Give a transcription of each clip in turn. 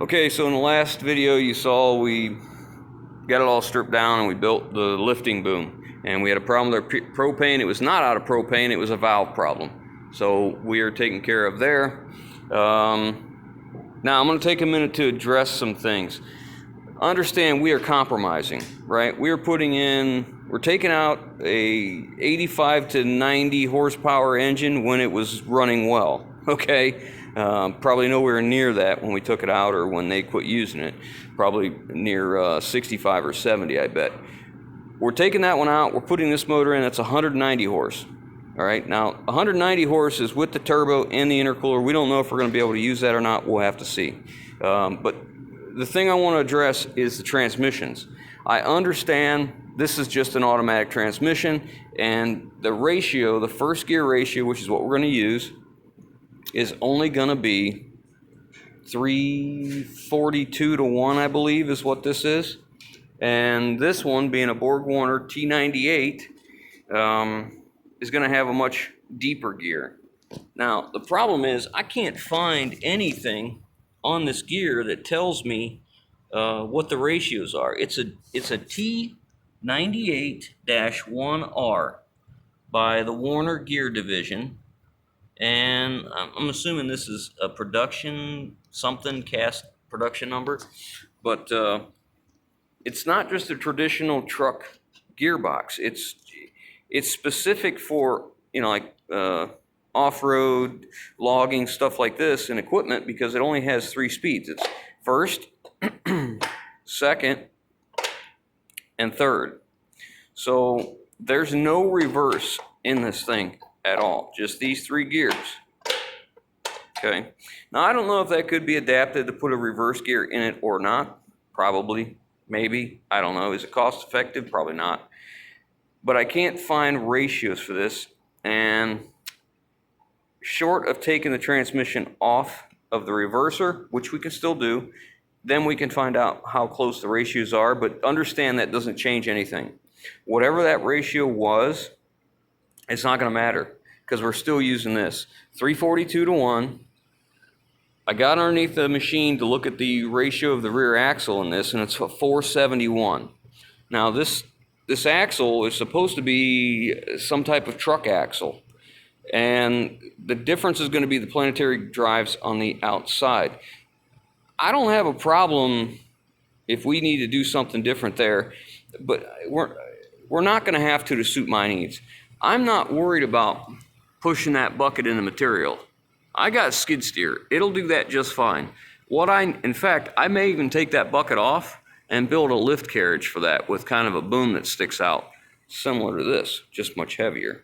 Okay, so in the last video you saw we got it all stripped down and we built the lifting boom, and we had a problem with our propane. It was not out of propane, it was a valve problem, so we are taken care of there. Now I'm going to take a minute to address some things. Understand, we are compromising, right? We're taking out a 85 to 90 horsepower engine when it was running well, okay? Probably nowhere near that when we took it out or when they quit using it. Probably near 65 or 70, I bet. We're taking that one out, we're putting this motor in, that's 190 horse. All right, now 190 horse is with the turbo and the intercooler. We don't know if we're going to be able to use that or not. We'll have to see. But the thing I want to address is the transmissions. I understand this is just an automatic transmission, and the ratio, the first gear ratio, which is what we're going to use, is only going to be 342 to 1, I believe, is what this is. And this one, being a Borg-Warner T98, is going to have a much deeper gear. Now, the problem is I can't find anything on this gear that tells me what the ratios are. It's a T98-1R by the Warner Gear Division, and I'm assuming this is a production something cast production number, but it's not just a traditional truck gearbox. It's specific for, you know, like off-road logging, stuff like this, and equipment, because it only has 3 speeds. It's first, second, and third. So there's no reverse in this thing at all, just these 3 gears. Okay, now I don't know if that could be adapted to put a reverse gear in it or not. Probably, maybe, I don't know. Is it cost effective? Probably not. But I can't find ratios for this, and short of taking the transmission off of the reverser, which we can still do, then we can find out how close the ratios are. But understand that doesn't change anything. Whatever that ratio was, it's not going to matter, because we're still using this 342 to 1. I got underneath the machine to look at the ratio of the rear axle in this, and it's 471. Now this axle is supposed to be some type of truck axle, and the difference is going to be the planetary drives on the outside. I don't have a problem if we need to do something different there, but we're not going to have to suit my needs. I'm not worried about pushing that bucket in the material. I got skid steer. It'll do that just fine. In fact, I may even take that bucket off and build a lift carriage for that with kind of a boom that sticks out, similar to this, just much heavier.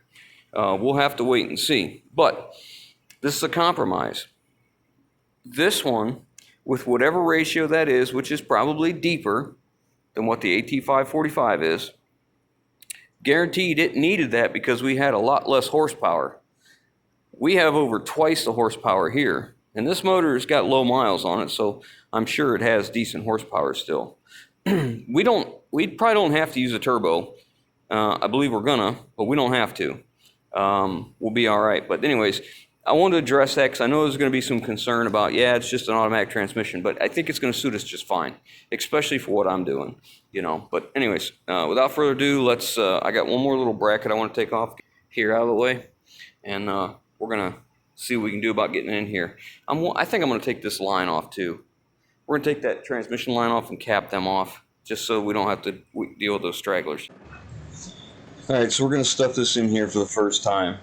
We'll have to wait and see. But this is a compromise. This one, with whatever ratio that is, which is probably deeper than what the AT545 is, guaranteed it needed that because we had a lot less horsepower. We have over twice the horsepower here, and this motor has got low miles on it, so I'm sure it has decent horsepower still. We probably don't have to use a turbo. I believe we're gonna, but we don't have to. We'll be all right. But anyways, I wanted to address that because I know there's going to be some concern about, yeah, it's just an automatic transmission, but I think it's going to suit us just fine, especially for what I'm doing, you know. But anyways, without further ado, let's. I got one more little bracket I want to take off here out of the way, and we're gonna see what we can do about getting in here. I think I'm gonna take this line off too. We're gonna take that transmission line off and cap them off, just so we don't have to deal with those stragglers. All right, so we're going to stuff this in here for the first time.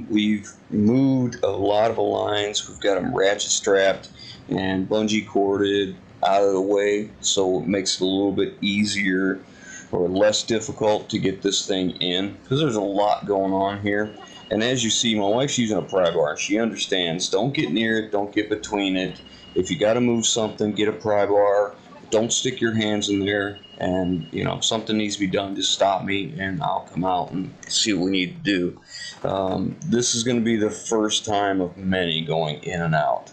We've moved a lot of the lines. We've got them ratchet strapped and bungee corded out of the way, so it makes it a little bit easier or less difficult to get this thing in, because there's a lot going on here. And as you see, my wife's using a pry bar. She understands. Don't get near it. Don't get between it. If you got to move something, get a pry bar. Don't stick your hands in there. And, you know, if something needs to be done, just stop me and I'll come out and see what we need to do. This is going to be the first time of many going in and out.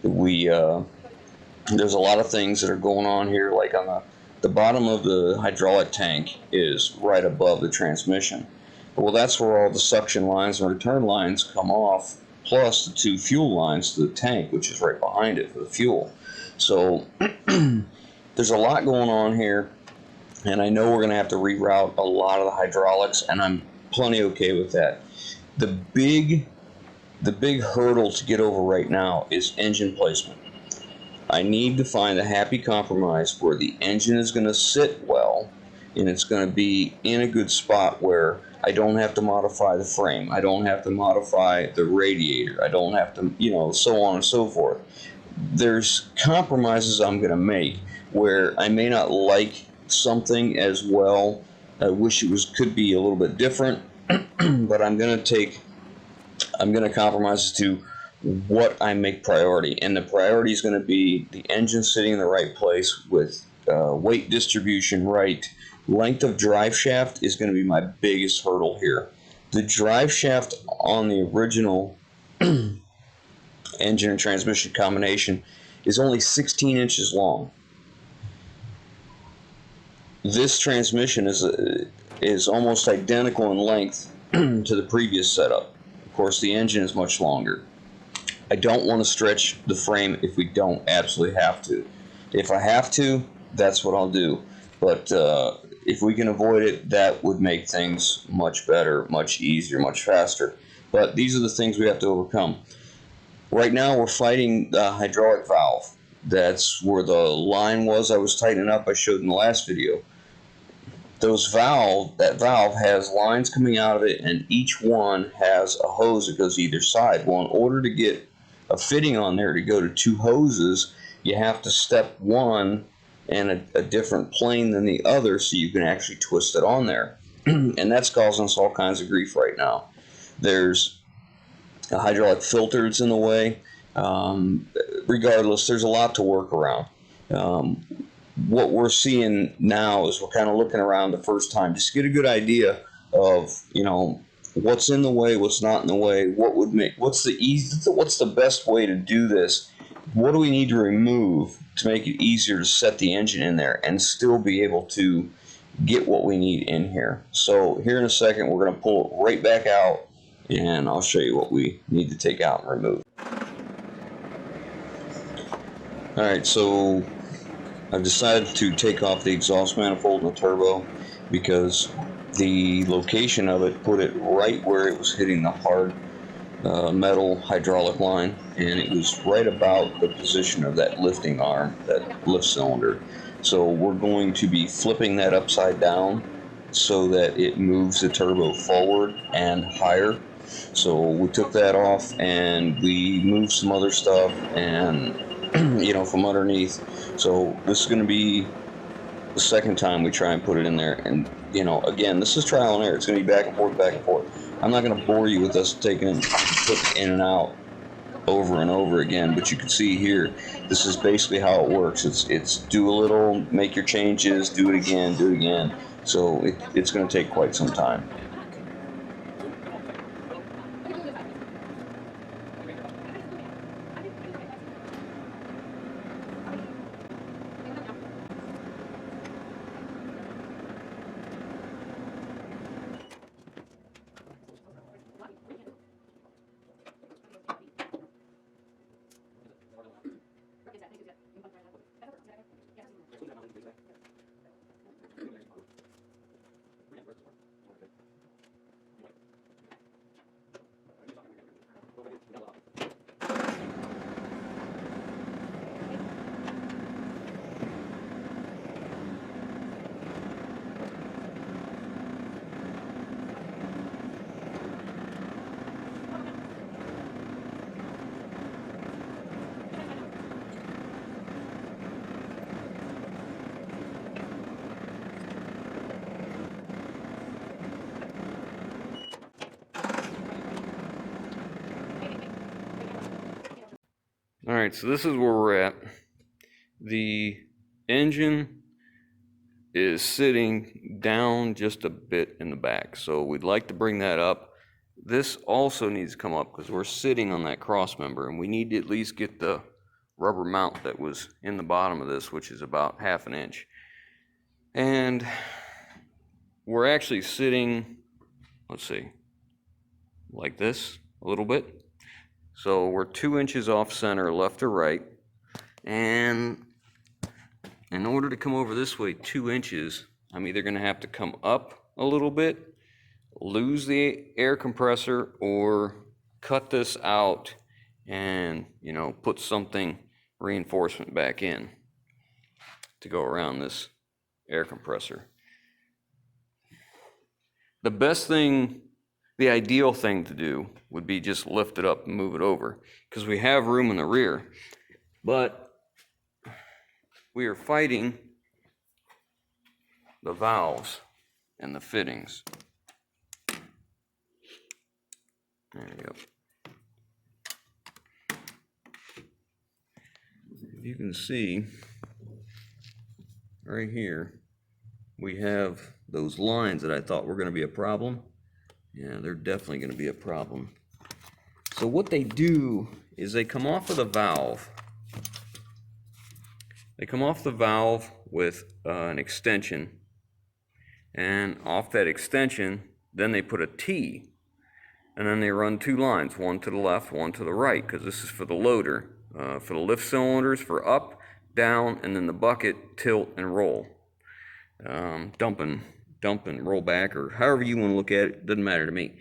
There's a lot of things that are going on here, like on the bottom of the hydraulic tank is right above the transmission. Well, that's where all the suction lines and return lines come off plus the 2 fuel lines to the tank, which is right behind it for the fuel. So there's a lot going on here, and I know we're going to have to reroute a lot of the hydraulics, and I'm plenty okay with that. The big hurdle to get over right now is engine placement. I need to find a happy compromise where the engine is going to sit well, and it's going to be in a good spot where I don't have to modify the frame, I don't have to modify the radiator, I don't have to, so on and so forth. There's compromises I'm going to make where I may not like something as well. I wish it could be a little bit different, but I'm going to compromise as to what I make priority, and the priority is going to be the engine sitting in the right place with weight distribution right. Length of drive shaft is going to be my biggest hurdle here. The drive shaft on the original engine and transmission combination is only 16 inches long. This transmission is almost identical in length to the previous setup. Of course, the engine is much longer. I don't want to stretch the frame if we don't absolutely have to. If I have to, that's what I'll do. But if we can avoid it, that would make things much better, much easier, much faster. But these are the things we have to overcome. Right now we're fighting the hydraulic valve. That's where the line was I was tightening up, I showed in the last video. That valve has lines coming out of it, and each one has a hose that goes either side. Well, in order to get a fitting on there to go to 2 hoses, you have to step one in a different plane than the other so you can actually twist it on there. And that's causing us all kinds of grief right now. There's a hydraulic filter that's in the way. Regardless, there's a lot to work around. What we're seeing now is we're kind of looking around the first time just to get a good idea of what's in the way, what's not in the way, what's the best way to do this, what do we need to remove to make it easier to set the engine in there and still be able to get what we need in here. So here in a second we're going to pull it right back out, and I'll show you what we need to take out and remove. Alright, so I've decided to take off the exhaust manifold and the turbo because the location of it put it right where it was hitting the hard metal hydraulic line, and it was right about the position of that lifting arm, that lift cylinder. So we're going to be flipping that upside down so that it moves the turbo forward and higher. So we took that off and we moved some other stuff and from underneath. So this is going to be the second time we try and put it in there, and again, this is trial and error. It's going to be back and forth, back and forth. I'm not going to bore you with us taking it, putting it in and out over and over again, but you can see here, this is basically how it works. It's do a little, make your changes, do it again, do it again. So it's going to take quite some time. Alright, so this is where we're at. The engine is sitting down just a bit in the back, so we'd like to bring that up. This also needs to come up because we're sitting on that cross member, and we need to at least get the rubber mount that was in the bottom of this, which is about 1/2 inch. And we're actually sitting, let's see, like this a little bit. So we're 2 inches off center, left or right. And in order to come over this way 2 inches, I'm either going to have to come up a little bit, lose the air compressor, or cut this out and, put something reinforcement back in to go around this air compressor. The best thing, the ideal thing to do would be just lift it up and move it over, because we have room in the rear. But we are fighting the valves and the fittings. There you go. You can see right here, we have those lines that I thought were going to be a problem. Yeah, they're definitely going to be a problem. So what they do is they come off of the valve. They come off the valve with an extension, and off that extension, then they put a T, and then they run 2 lines, one to the left, one to the right, because this is for the loader. For the lift cylinders, for up, down, and then the bucket, tilt, and roll. Dump and roll back, or however you want to look at it, doesn't matter to me.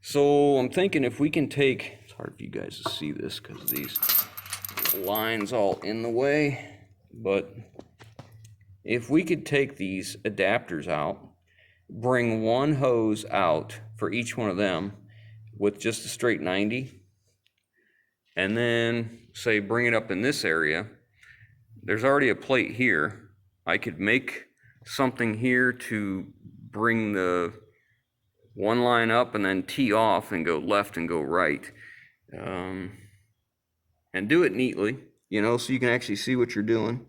So I'm thinking if we can take, it's hard for you guys to see this because these lines all in the way, but if we could take these adapters out, bring one hose out for each one of them with just a straight 90, and then say bring it up in this area. There's already a plate here. I could make something here to bring the one line up and then tee off and go left and go right, and do it neatly, so you can actually see what you're doing.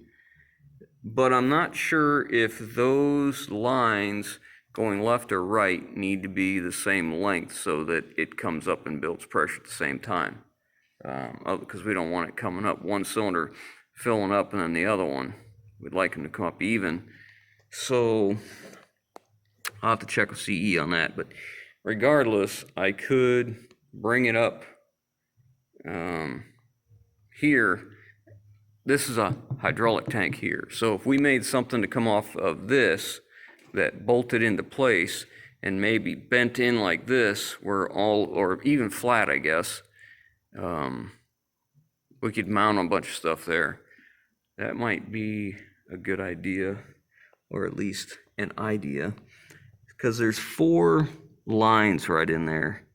But I'm not sure if those lines going left or right need to be the same length so that it comes up and builds pressure at the same time, because we don't want it coming up one cylinder filling up and then the other one. We'd like them to come up even. So I'll have to check with CE on that, but regardless, I could bring it up here. This is a hydraulic tank here. So if we made something to come off of this that bolted into place and maybe bent in like this, where or even flat, I guess, we could mount a bunch of stuff there. That might be a good idea, or at least an idea, because there's 4 lines right in there,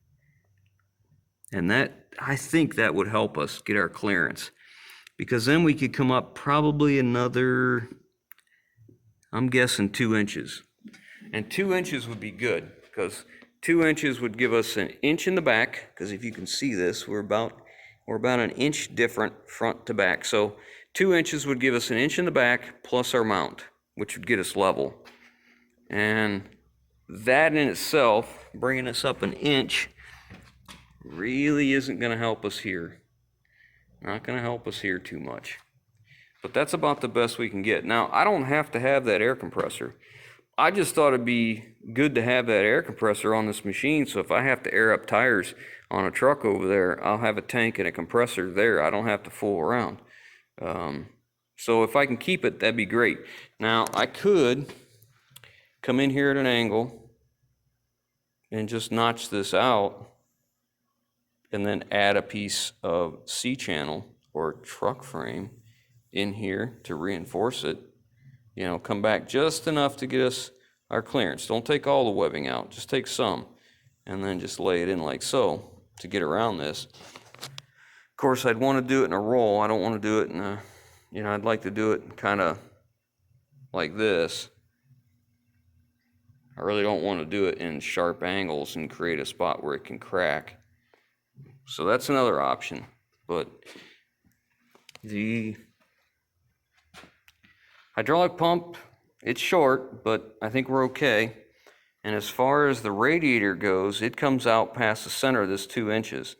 and I think that would help us get our clearance, because then we could come up probably another, I'm guessing 2 inches, and 2 inches would be good, because 2 inches would give us an inch in the back, because if you can see this, we're about an inch different front to back. So 2 inches would give us an inch in the back plus our mount, which would get us level. And that in itself, bringing us up an inch, really isn't going to help us here. Not going to help us here too much. But that's about the best we can get. Now, I don't have to have that air compressor. I just thought it'd be good to have that air compressor on this machine, so if I have to air up tires on a truck over there, I'll have a tank and a compressor there. I don't have to fool around. So if I can keep it, that'd be great. Now, I could come in here at an angle and just notch this out and then add a piece of C-channel or truck frame in here to reinforce it. Come back just enough to get us our clearance. Don't take all the webbing out, just take some, and then just lay it in like so to get around this. Of course, I'd want to do it in a roll. I don't want to do it in a, I'd like to do it kind of like this. I really don't want to do it in sharp angles and create a spot where it can crack. So that's another option, but the hydraulic pump, it's short, but I think we're okay. And as far as the radiator goes, it comes out past the center of this 2 inches.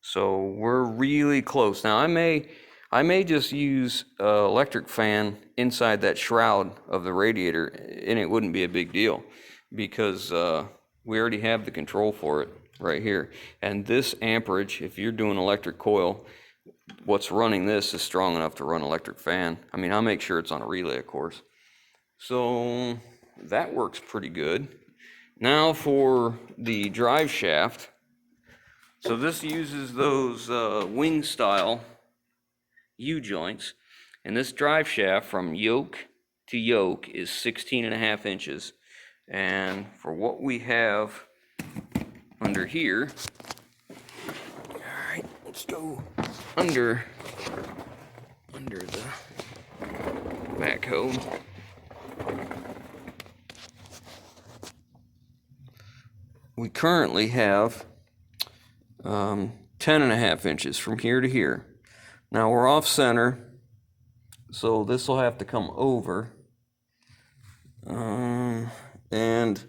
So we're really close. Now I may just use an electric fan inside that shroud of the radiator, and it wouldn't be a big deal because we already have the control for it. right here. And this amperage, if you're doing electric coil, what's running this is strong enough to run electric fan. I mean, I'll make sure it's on a relay, of course. So that works pretty good. Now for the drive shaft. So this uses those wing style U-joints, and this drive shaft from yoke to yoke is 16.5 inches. And for what we have under here, all right, let's go under the backhoe. We currently have 10.5 inches from here to here. Now we're off center, so this will have to come over. And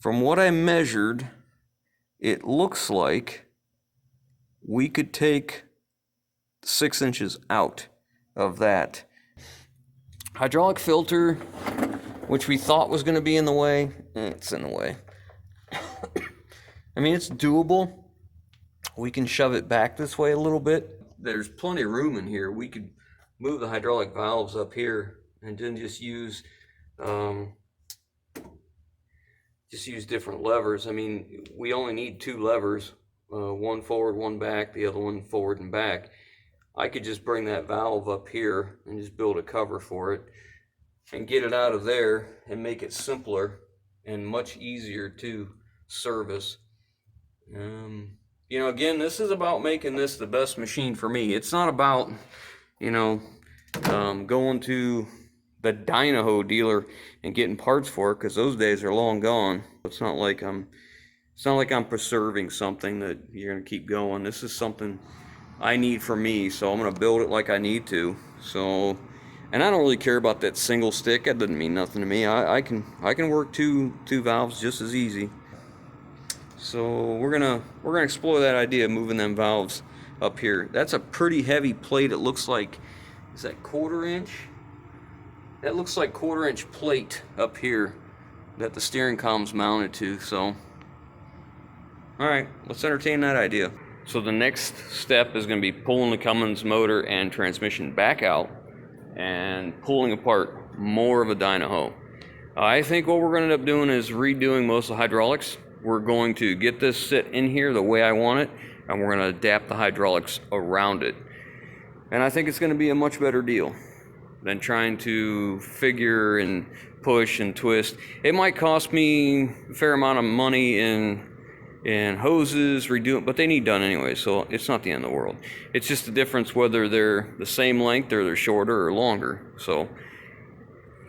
from what I measured, it looks like we could take 6 inches out of that. Hydraulic filter, which we thought was going to be in the way, it's in the way. I mean, it's doable. We can shove it back this way a little bit. There's plenty of room in here. We could move the hydraulic valves up here and then just use different levers. I mean, we only need 2 levers, one forward, one back, the other one forward and back. I could just bring that valve up here and just build a cover for it and get it out of there and make it simpler and much easier to service. You know, again, this is about making this the best machine for me. It's not about, you know, going to the Dynahoe dealer and getting parts for it, because those days are long gone. It's not like I'm preserving something that you're gonna keep going. This is something I need for me, so I'm gonna build it like I need to. So, and I don't really care about that single stick. That doesn't mean nothing to me. I can work two valves just as easy. So we're gonna explore that idea of moving them valves up here. That's a pretty heavy plate. It looks like, is that 1/4 inch? That looks like 1/4 inch plate up here that the steering column's mounted to. So, all right, let's entertain that idea. So the next step is going to be pulling the Cummins motor and transmission back out and pulling apart more of a Dynahoe. I think what we're going to end up doing is redoing most of the hydraulics. We're going to get this sit in here the way I want it, and we're going to adapt the hydraulics around it. And I think it's going to be a much better deal than trying to figure and push and twist. It might cost me a fair amount of money in hoses, redoing, but they need done anyway, so it's not the end of the world. It's just the difference whether they're the same length or they're shorter or longer. So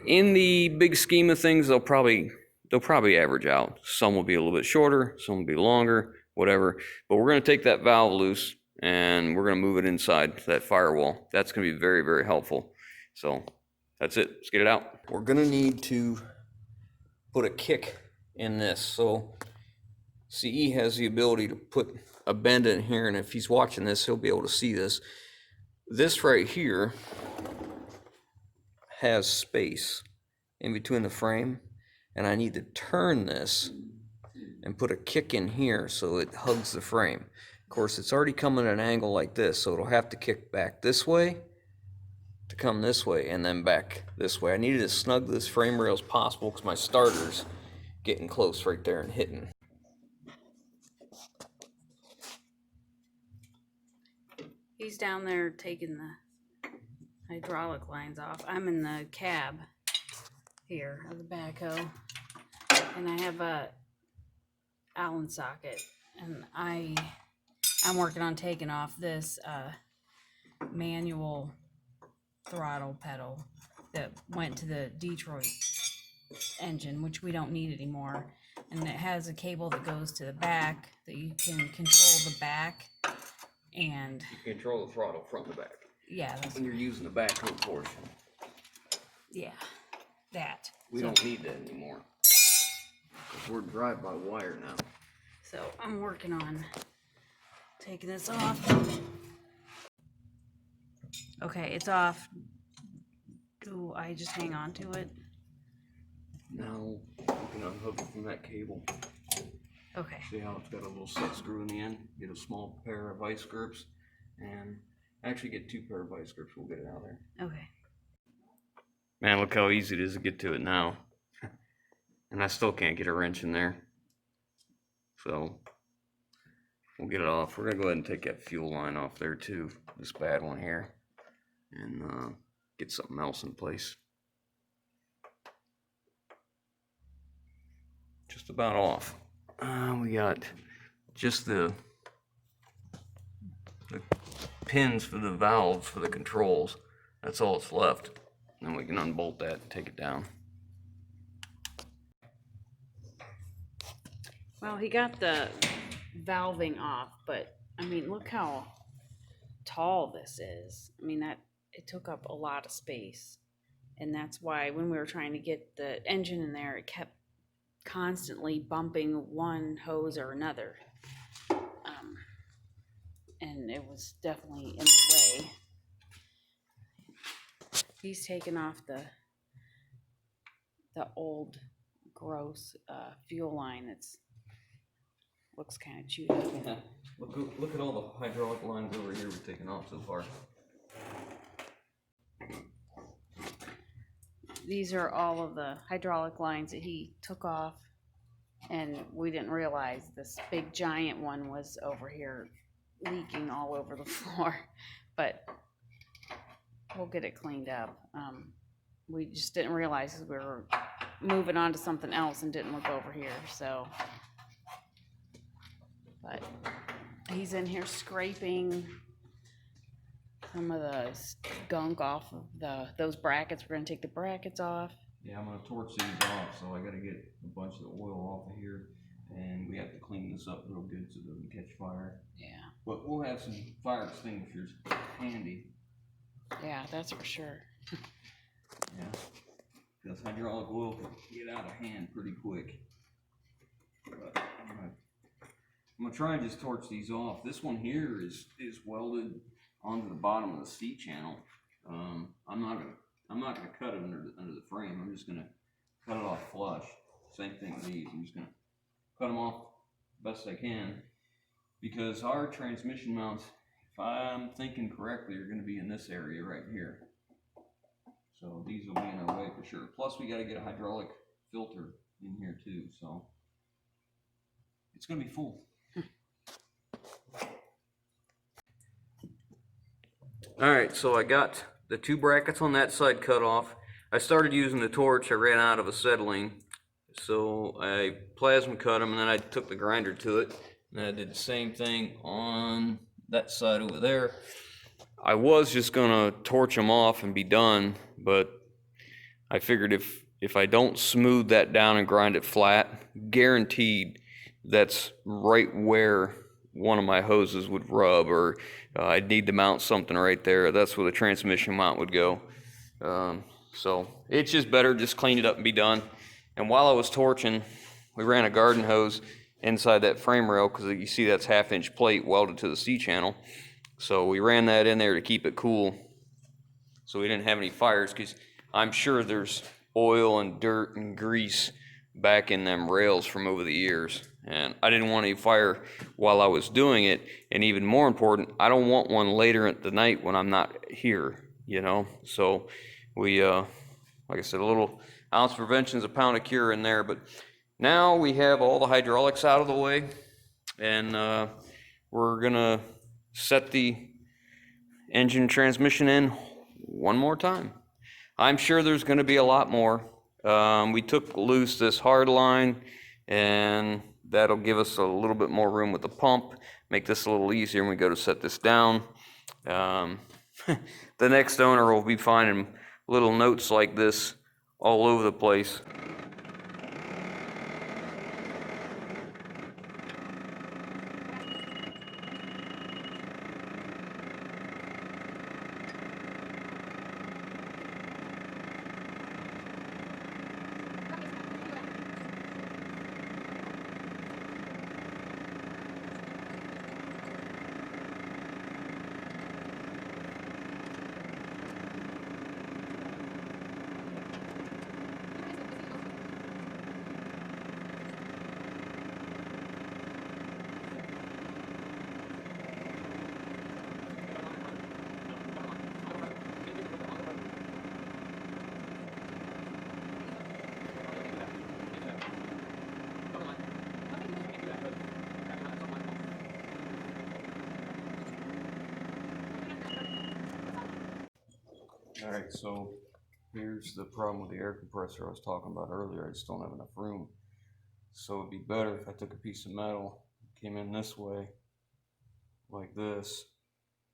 in the big scheme of things, they'll probably average out. Some will be a little bit shorter, some will be longer, whatever. But we're going to take that valve loose and we're going to move it inside that firewall. That's going to be very, very helpful. So that's it. Let's get it out. We're going to need to put a kick in this. So CE has the ability to put a bend in here, and if he's watching this, he'll be able to see this. This right here has space in between the frame, and I need to turn this and put a kick in here so it hugs the frame. Of course, it's already coming at an angle like this, so it'll have to kick back this way to come this way and then back this way. I needed to snug this frame rail as possible because my starter's getting close right there and hitting. He's down there taking the hydraulic lines off. I'm in the cab here of the backhoe, and I have a Allen socket, and I'm working on taking off this manual throttle pedal that went to the Detroit engine, which we don't need anymore. And it has a cable that goes to the back that you can control the back. And you control the throttle front and back. Yeah, that's when you're using the backhoe portion. Yeah, that. We don't need that anymore. Because we're drive-by-wire now. So I'm working on taking this off. Okay, it's off. Do I just hang on to it? Now, you can unhook it from that cable. Okay. See how it's got a little set screw in the end? Get a small pair of vice grips, and actually get 2 pair of vice grips. We'll get it out there. Okay. Man, look how easy it is to get to it now. And I still can't get a wrench in there. So we'll get it off. We're gonna go ahead and take that fuel line off there too, this bad one here, and get something else in place. Just about off. We got just the pins for the valves for the controls. That's all that's left. Then we can unbolt that and take it down. Well, he got the valving off, but I mean, look how tall this is. I mean, that it took up a lot of space, and that's why when we were trying to get the engine in there, it kept constantly bumping one hose or another, and it was definitely in the way. He's taken off the old gross fuel line. It's looks kind of chewed up. Yeah. Look at all the hydraulic lines over here we've taken off so far. These are all of the hydraulic lines that he took off, and we didn't realize this big giant one was over here leaking all over the floor, but we'll get it cleaned up. We just didn't realize we were moving on to something else and didn't look over here, so. But he's in here scraping some of the gunk off of those brackets. We're gonna take the brackets off. Yeah, I'm gonna torch these off, so I gotta get a bunch of the oil off of here, and we have to clean this up real good so it doesn't catch fire. Yeah. But we'll have some fire extinguishers handy. Yeah, that's for sure. Yeah, because hydraulic oil can get out of hand pretty quick. But I'm gonna try and just torch these off. This one here is welded onto the bottom of the C channel. I'm not gonna cut it under the frame. I'm just gonna cut it off flush. Same thing with these. I'm just gonna cut them off best I can, because our transmission mounts, if I'm thinking correctly, are gonna be in this area right here. So these will be in our way for sure. Plus we got to get a hydraulic filter in here too. So it's gonna be full. All right, so I got the 2 brackets on that side cut off. I started using the torch. I ran out of acetylene, so I plasma cut them, and then I took the grinder to it, and I did the same thing on that side over there. I was just gonna torch them off and be done, but I figured if I don't smooth that down and grind it flat, guaranteed that's right where one of my hoses would rub, or I'd need to mount something right there. That's where the transmission mount would go. So it's just better just clean it up and be done. And while I was torching, we ran a garden hose inside that frame rail, because you see that's 1/2-inch plate welded to the C channel. So we ran that in there to keep it cool, so we didn't have any fires, because I'm sure there's oil and dirt and grease back in them rails from over the years, and I didn't want any fire while I was doing it. And even more important, I don't want one later at the night when I'm not here, you know. So we like I said, a little ounce prevention is a pound of cure in there. But now we have all the hydraulics out of the way, and we're gonna set the engine transmission in one more time. I'm sure there's going to be a lot more. We took loose this hard line, and that'll give us a little bit more room with the pump, make this a little easier when we go to set this down. The next owner will be finding little notes like this all over the place. Alright, so here's the problem with the air compressor I was talking about earlier. I just don't have enough room. So it'd be better if I took a piece of metal, came in this way, like this,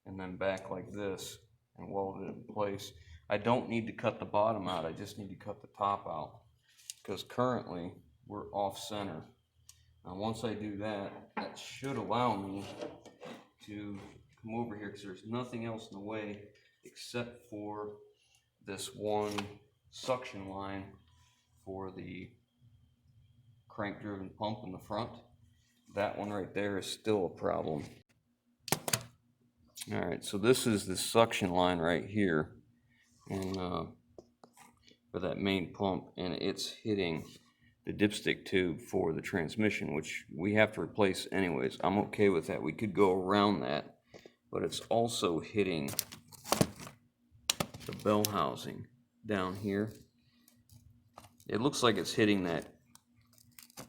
and then back like this, and welded it in place. I don't need to cut the bottom out, I just need to cut the top out, because currently we're off center. Now once I do that, that should allow me to come over here, because there's nothing else in the way except for this one suction line for the crank driven pump in the front. That one right there is still a problem. All right, so this is the suction line right here, and for that main pump, and it's hitting the dipstick tube for the transmission, which we have to replace anyways. I'm okay with that. We could go around that, but it's also hitting the bell housing down here. It looks like it's hitting that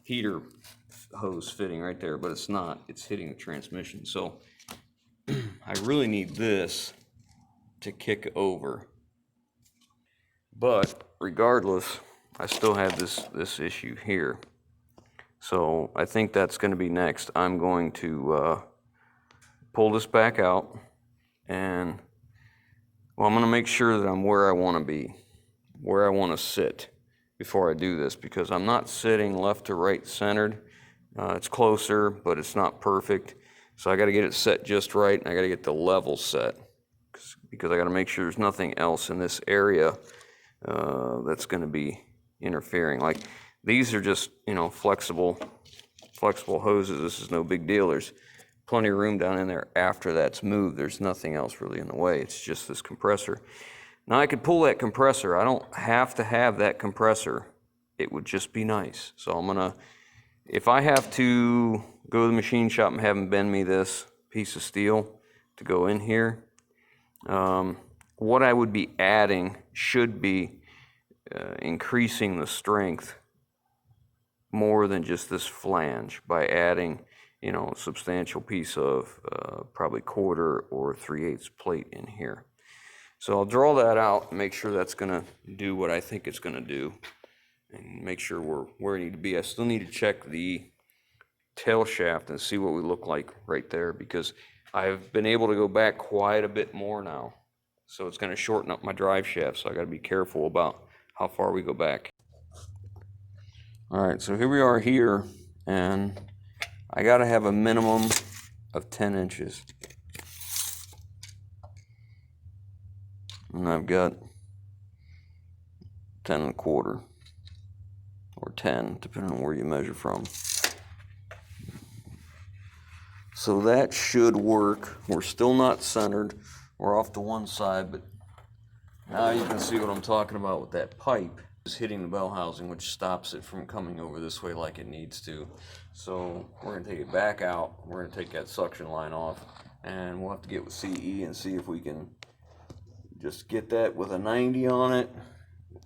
heater hose fitting right there, but it's not. It's hitting the transmission. So I really need this to kick over. But regardless, I still have this issue here. So I think that's going to be next. I'm going to pull this back out, and well, I'm going to make sure that I'm where I want to be, where I want to sit before I do this, because I'm not sitting left to right centered. It's closer, but it's not perfect. So I got to get it set just right, and I got to get the level set, because I got to make sure there's nothing else in this area that's going to be interfering. Like these are just, you know, flexible hoses. This is no big deal. There's plenty of room down in there after that's moved. There's nothing else really in the way. It's just this compressor. Now I could pull that compressor. I don't have to have that compressor. It would just be nice. So I'm gonna, if I have to go to the machine shop and have them bend me this piece of steel to go in here, what I would be adding should be increasing the strength more than just this flange by adding, you know, a substantial piece of probably 1/4 or 3/8 plate in here. So I'll draw that out and make sure that's gonna do what I think it's gonna do, and make sure we're where we need to be. I still need to check the tail shaft and see what we look like right there, because I've been able to go back quite a bit more now. So it's gonna shorten up my drive shaft, so I gotta be careful about how far we go back. All right, so here we are here, and I gotta have a minimum of 10 inches. And I've got 10 1/4 or 10, depending on where you measure from. So that should work. We're still not centered. We're off to one side, but now you can see what I'm talking about with that pipe. It's hitting the bell housing, which stops it from coming over this way like it needs to. So we're gonna take it back out. We're gonna take that suction line off, and we'll have to get with CE and see if we can just get that with a 90 on it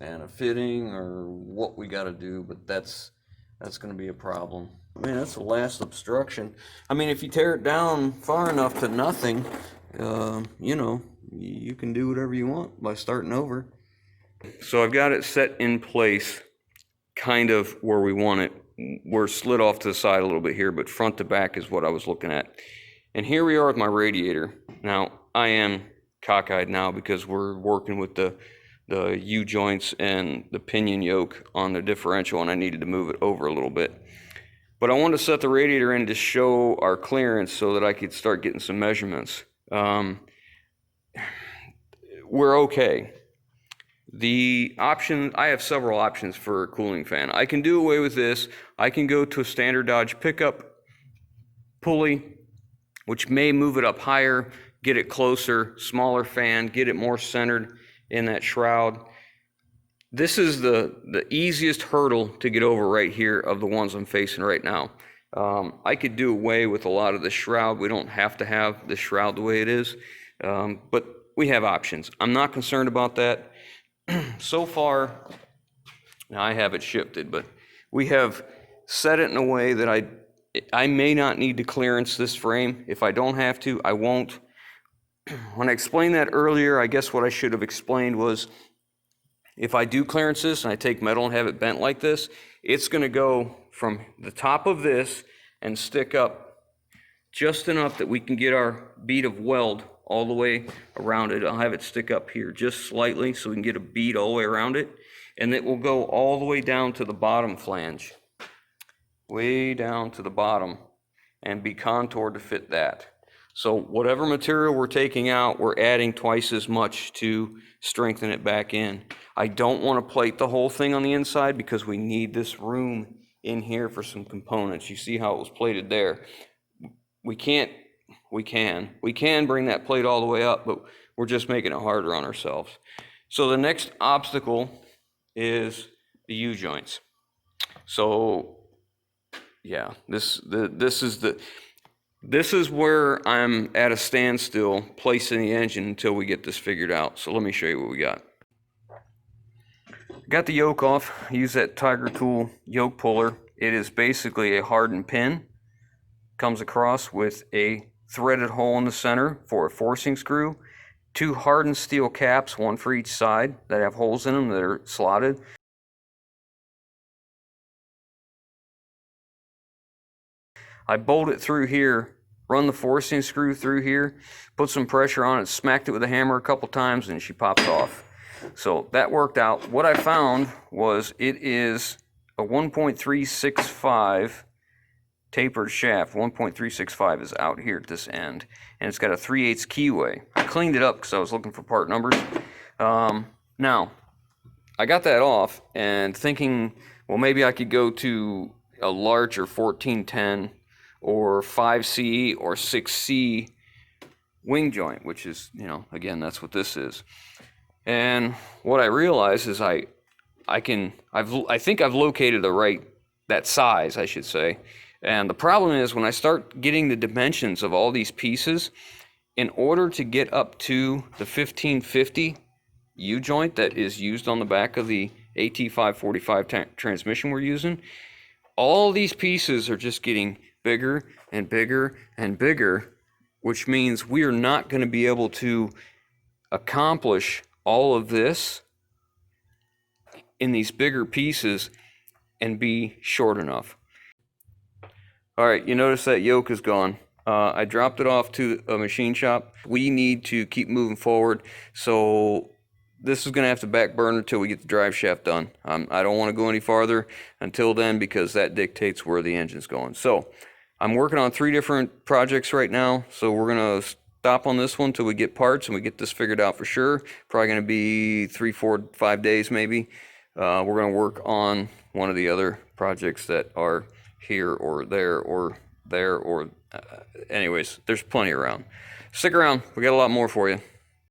and a fitting, or what we got to do. But that's going to be a problem. Man, that's the last obstruction. I mean, if you tear it down far enough to nothing, you know, you can do whatever you want by starting over. So I've got it set in place kind of where we want it. We're slid off to the side a little bit here, but front to back is what I was looking at. And here we are with my radiator. Now, I am cockeyed now because we're working with the U-joints and the pinion yoke on the differential, and I needed to move it over a little bit. But I wanted to set the radiator in to show our clearance so that I could start getting some measurements. We're okay. The option, I have several options for a cooling fan. I can do away with this. I can go to a standard Dodge pickup pulley, which may move it up higher, get it closer, smaller fan, get it more centered in that shroud. This is the easiest hurdle to get over right here of the ones I'm facing right now. I could do away with a lot of the shroud. We don't have to have the shroud the way it is, but we have options. I'm not concerned about that. So far, now I have it shifted, but we have set it in a way that I may not need to clearance this frame. If I don't have to, I won't. when I explained that earlier, I guess what I should have explained was, if I do clearance this and I take metal and have it bent like this, it's going to go from the top of this and stick up just enough that we can get our bead of weld all the way around it. I'll have it stick up here just slightly so we can get a bead all the way around it. And it will go all the way down to the bottom flange, way down to the bottom, and be contoured to fit that. So whatever material we're taking out, we're adding twice as much to strengthen it back in. I don't want to plate the whole thing on the inside because we need this room in here for some components. You see how it was plated there. We can bring that plate all the way up, but we're just making it harder on ourselves. So the next obstacle is the U-joints. So yeah, this is where I'm at a standstill placing the engine until we get this figured out. So let me show you what we got. Got the yoke off. I use that Tiger Tool yoke puller. It is basically a hardened pin. Comes across with a threaded hole in the center for a forcing screw. 2 hardened steel caps, 1 for each side, that have holes in them that are slotted. I bolt it through here, run the forcing screw through here, put some pressure on it, smacked it with a hammer a couple times, and she pops off. So that worked out. What I found was it is a 1.365 tapered shaft. 1.365 is out here at this end, and it's got a 3/8 keyway. I cleaned it up because I was looking for part numbers. Now, I got that off and thinking, well, maybe I could go to a larger 1410 or 5C or 6C wing joint, which is, you know, again, that's what this is. And what I realized is I think I've located that size, I should say. And the problem is when I start getting the dimensions of all these pieces, in order to get up to the 1550 U-joint that is used on the back of the AT545 transmission we're using, all these pieces are just getting bigger and bigger and bigger, which means we are not going to be able to accomplish all of this in these bigger pieces and be short enough. All right, you notice that yoke is gone. I dropped it off to a machine shop. We need to keep moving forward, so this is going to have to back burner until we get the drive shaft done. I don't want to go any farther until then because that dictates where the engine's going. So I'm working on 3 different projects right now, so we're going to stop on this one till we get parts and we get this figured out for sure. Probably going to be 3, 4, 5 days maybe. We're going to work on one of the other projects that are here or there or there or anyways, there's plenty around. Stick around, we got a lot more for you.